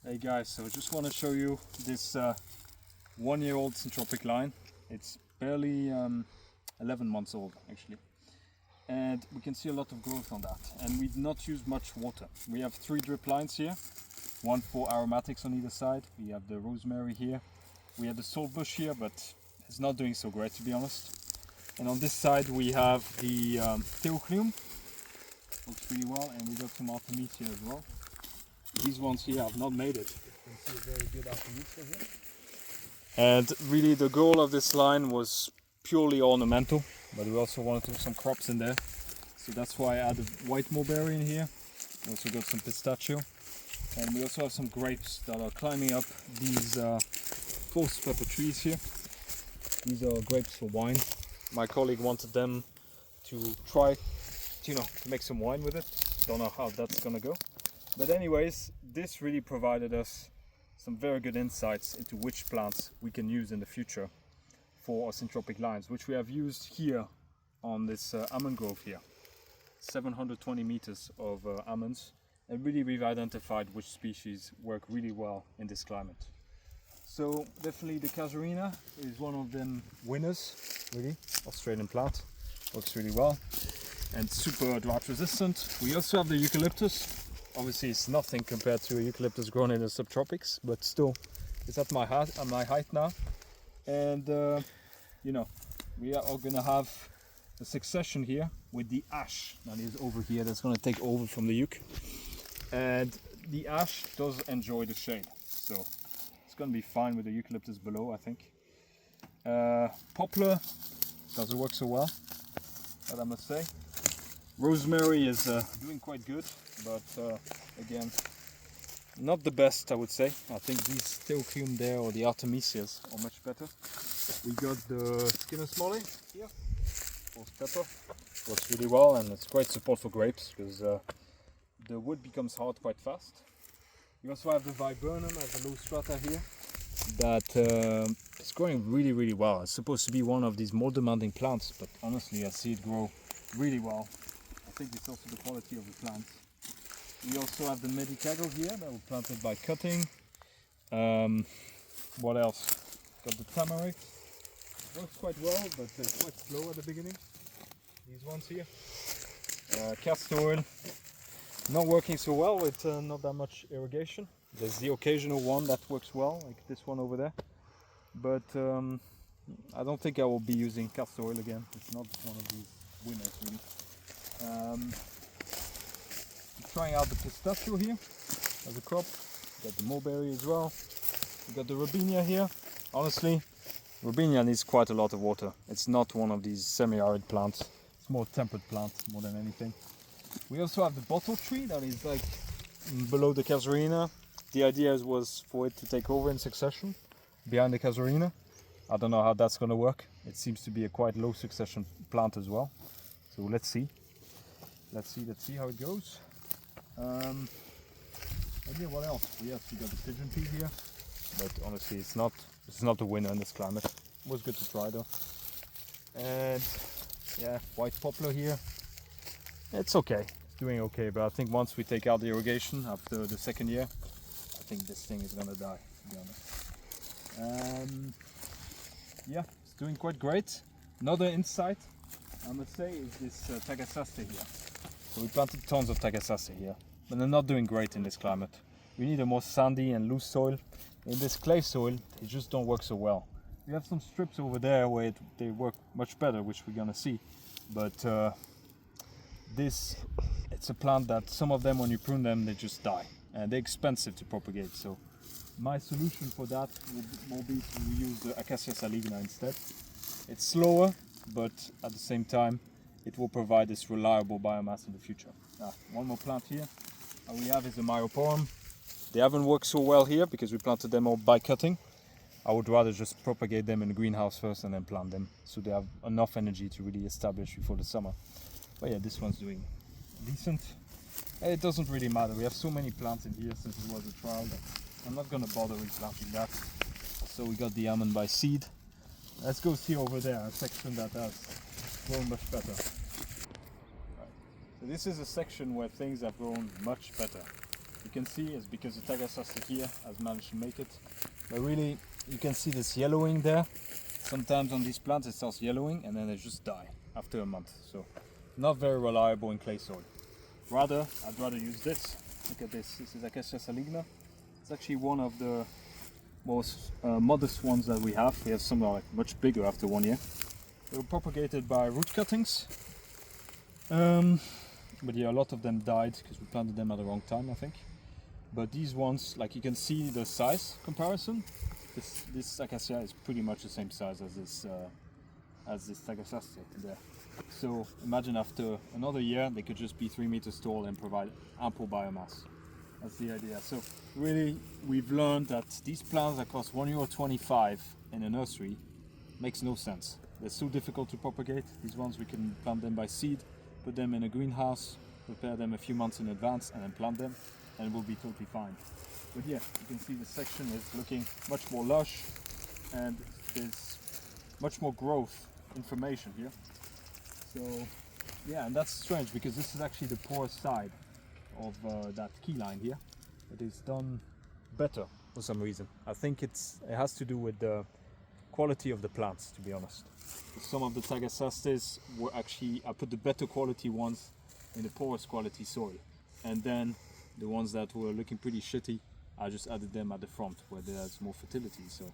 Hey guys, so I just want to show you this 1-year-old Centropic line. It's barely 11 months old actually, and we can see a lot of growth on that, and we've not used much water. We have 3 drip lines here, one for aromatics on either side. We have the rosemary here, we have the salt bush here, but it's not doing so great to be honest. And on this side we have the theoclium, looks really well, and we got some artemisia as well. These ones here have not made it. You can see a very good artemisia here. And really the goal of this line was purely ornamental, but we also wanted to have some crops in there. So that's why I added white mulberry in here. We also got some pistachio. And we also have some grapes that are climbing up these false pepper trees here. These are grapes for wine. My colleague wanted them to try, to make some wine with it. Don't know how that's gonna go. But anyways, this really provided us some very good insights into which plants we can use in the future for our Syntropic lines, which we have used here on this almond grove here. 720 meters of almonds, and really we've identified which species work really well in this climate. So definitely the casuarina is one of them winners, really. Australian plant, works really well and super drought resistant. We also have the eucalyptus. Obviously it's nothing compared to a eucalyptus grown in the subtropics, but still it's at my height now. And we are gonna have a succession here with the ash that is over here, that's gonna take over from the euc. And the ash does enjoy the shade, so it's gonna be fine with the eucalyptus below, I think. Poplar doesn't work so well, that I must say. Rosemary is doing quite good, but again, not the best, I would say. I think these theoclium there, or the artemisias, are much better. We got the Skinner Smalley here, false pepper, works really well, and it's great support for grapes because the wood becomes hard quite fast. We also have the viburnum as a low strata here that is growing really well. It's supposed to be one of these more demanding plants, but honestly I see it grow really well. I think it's also the quality of the plants. We also have the medicago here that were planted by cutting. What else? Got the tamarisk. Works quite well, but it's quite slow at the beginning. These ones here. Castor oil. Not working so well with not that much irrigation. There's the occasional one that works well, like this one over there. But I don't think I will be using castor oil again. It's not one of these winners really. Trying out the pistachio here as a crop. Got the mulberry as well. We got the robinia here. Honestly, robinia needs quite a lot of water. It's not one of these semi-arid plants. It's more temperate plant more than anything. We also have the bottle tree that is like below the casuarina. The idea was for it to take over in succession behind the casuarina. I don't know how that's going to work. It seems to be a quite low succession plant as well. So let's see. Let's see how it goes. And yeah, what else? Yes, we got the pigeon pea here, but honestly it's not the winner in this climate. It was good to try though. And yeah, white poplar here. It's okay, it's doing okay, but I think once we take out the irrigation after the second year, I think this thing is gonna die, to be honest. Yeah, it's doing quite great. Another insight, I must say, is this tagasaste here. So we planted tons of tagasaste here, but they're not doing great in this climate. We need a more sandy and loose soil. In this clay soil, they just don't work so well. We have some strips over there where they work much better, which we're gonna see. But it's a plant that some of them, when you prune them, they just die. And they're expensive to propagate. So my solution for that will be to use the Acacia saligna instead. It's slower, but at the same time, it will provide this reliable biomass in the future. One more plant here we have is a Myoporum. They haven't worked so well here because we planted them all by cutting. I would rather just propagate them in the greenhouse first and then plant them, so they have enough energy to really establish before the summer. But yeah, this one's doing decent. It doesn't really matter. We have so many plants in here since it was a trial that I'm not going to bother replanting that. So we got the almond by seed. Let's go see over there, a section that has grown much better. Right. So this is a section where things have grown much better. you can see is because the Tagasaster here has managed to make it. But really, you can see this yellowing there. Sometimes on these plants it starts yellowing and then they just die after a month. So not very reliable in clay soil. I'd rather use this. Look at this. This is Acacia saligna. It's actually one of the most modest ones that we have. We have some like much bigger after 1 year. They were propagated by root cuttings. But yeah, a lot of them died because we planted them at the wrong time, I think. But these ones, like you can see the size comparison. This acacia is pretty much the same size as this Tagasaster there. So imagine after another year they could just be 3 meters tall and provide ample biomass. That's the idea. So really we've learned that these plants that cost €1.25 in a nursery makes no sense. They're so difficult to propagate. These ones we can plant them by seed, put them in a greenhouse, prepare them a few months in advance and then plant them and it will be totally fine. But yeah, you can see the section is looking much more lush and there's much more growth information here. So yeah, and that's strange because this is actually the poorest side of that key line here. It is done better for some reason. I think it has to do with the quality of the plants, to be honest. Some of the Tagasasters were actually, I put the better quality ones in the poorest quality soil, and then the ones that were looking pretty shitty, I just added them at the front where there's more fertility. So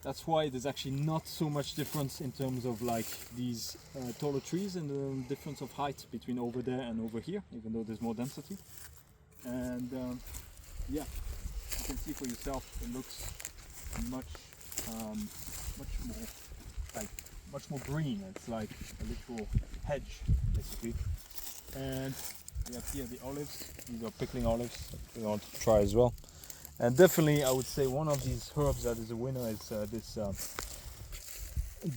that's why there's actually not so much difference in terms of like these taller trees and the difference of height between over there and over here, even though there's more density. And yeah, you can see for yourself it looks much more green. It's like a literal hedge basically. And we have here the olives. These are pickling olives that we want to try as well. And definitely I would say one of these herbs that is a winner is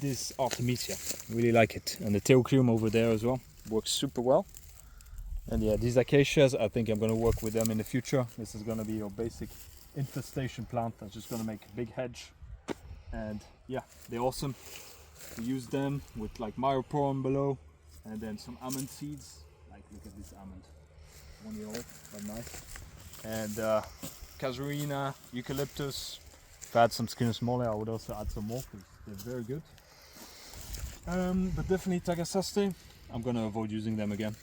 this Artemisia. I really like it. And the Theocrium over there as well works super well. And yeah, these acacias, I think I'm going to work with them in the future. This is going to be your basic infestation plant that's just going to make a big hedge. And yeah, they're awesome. We use them with like myroporum below and then some almond seeds. Like look at this almond, 1 year old, very nice. And casuarina, eucalyptus. If I had some Skinus mole, I would also add some more because they're very good. But definitely Tagasaster, I'm going to avoid using them again.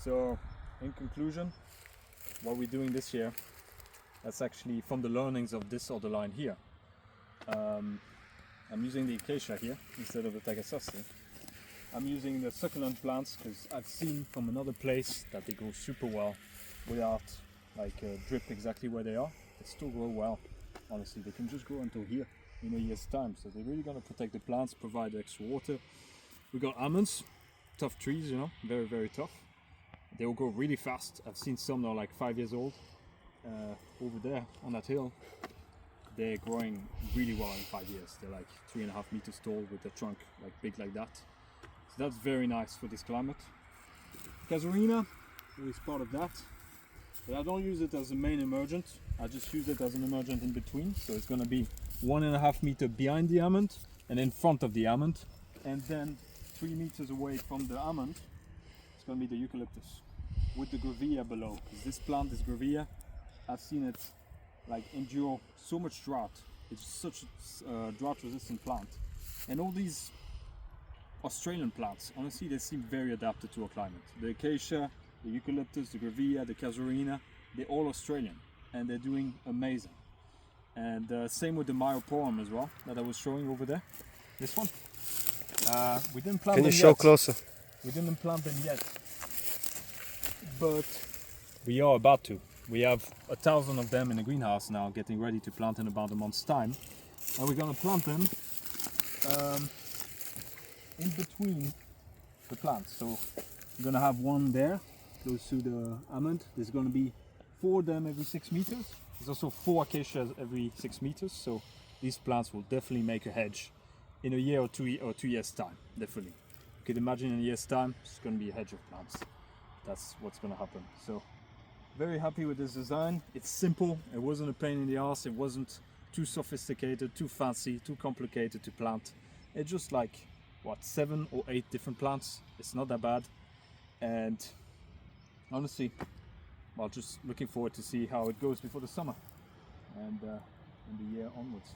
So in conclusion, what we're doing this year, that's actually from the learnings of this other line here. I'm using the acacia here instead of the Tagasaster. I'm using the succulent plants because I've seen from another place that they grow super well without like drip exactly where they are. They still grow well, honestly. They can just grow until here in a year's time. So they're really going to protect the plants, provide extra water. We got almonds, tough trees, you know, very, very tough. They will grow really fast. I've seen some that are like 5 years old over there on that hill. They're growing really well in 5 years. They're like 3.5 meters tall with a trunk like big like that. So that's very nice for this climate. Casuarina is part of that. But I don't use it as a main emergent. I just use it as an emergent in between. So it's going to be 1.5 meter behind the almond and in front of the almond. And then 3 meters away from the almond, it's going to be the eucalyptus with the grevillea below. Because this plant is grevillea. I've seen it like endure so much drought. It's such a drought resistant plant. And all these Australian plants, honestly, they seem very adapted to our climate. The acacia, the eucalyptus, the grevillea, the casuarina, they're all Australian and they're doing amazing. And same with the myroporum as well that I was showing over there. This one. We didn't plant them yet. Can you show closer? We didn't plant them yet, but we are about to. We have 1,000 of them in the greenhouse now, getting ready to plant in about a month's time. And we're going to plant them in between the plants. So we're going to have one there, close to the almond. There's going to be 4 of them every 6 meters. There's also 4 acacias every 6 meters. So these plants will definitely make a hedge in a year or 2 years time, definitely. You could imagine in a year's time, it's going to be a hedge of plants. That's what's going to happen. So very happy with this design. It's simple, it wasn't a pain in the ass, it wasn't too sophisticated, too fancy, too complicated to plant. It's just like, what, 7 or 8 different plants. It's not that bad. And honestly, well, just looking forward to see how it goes before the summer and in the year onwards.